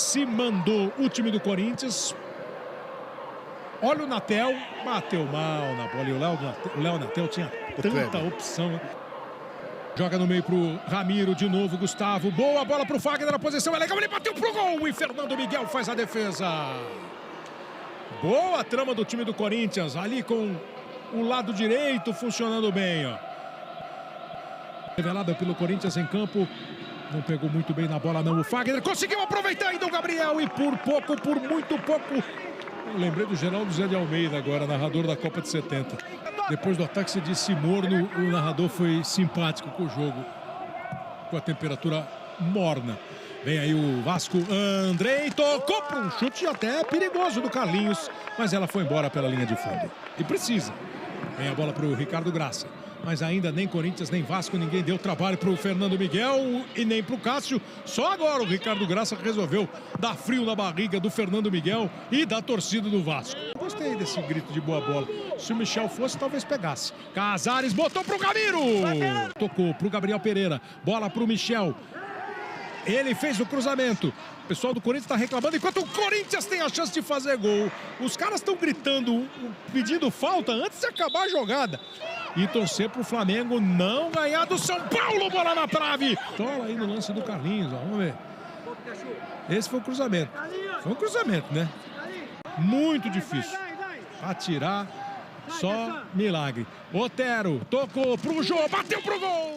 se mandou o time do Corinthians. Olha o Natel, bateu mal na bola. E o Léo Natel tinha tanta opção. Joga no meio pro Ramiro, de novo, Gustavo. Boa bola pro Fagner, a posição é legal, ele bateu pro gol. E Fernando Miguel faz a defesa. Boa trama do time do Corinthians, ali com o lado direito funcionando bem, ó. Revelada pelo Corinthians em campo. Não pegou muito bem na bola não o Fagner. Conseguiu aproveitar ainda o Gabriel. E por pouco, por muito pouco. Eu lembrei do Geraldo Zé de Almeida agora, narrador da Copa de 70. Depois do ataque se disse morno, o narrador foi simpático com o jogo. Com a temperatura morna. Vem aí o Vasco. Andrei tocou para um chute até perigoso do Carlinhos. Mas ela foi embora pela linha de fundo. E precisa. Vem a bola para o Ricardo Graça. Mas ainda nem Corinthians, nem Vasco, ninguém deu trabalho para o Fernando Miguel e nem para o Cássio. Só agora o Ricardo Graça resolveu dar frio na barriga do Fernando Miguel e da torcida do Vasco. Gostei desse grito de boa bola. Se o Michel fosse, talvez pegasse. Casares botou para o Ramiro. Tocou para o Gabriel Pereira. Bola para o Michel. Ele fez o cruzamento. O pessoal do Corinthians está reclamando, enquanto o Corinthians tem a chance de fazer gol. Os caras estão gritando, pedindo falta antes de acabar a jogada. E torcer para o Flamengo não ganhar do São Paulo. Bola na trave. Tola aí no lance do Carlinhos, ó, vamos ver. Esse foi o cruzamento. Foi um cruzamento, né? Muito difícil. Atirar, só milagre. Otero tocou pro Jô, bateu pro gol.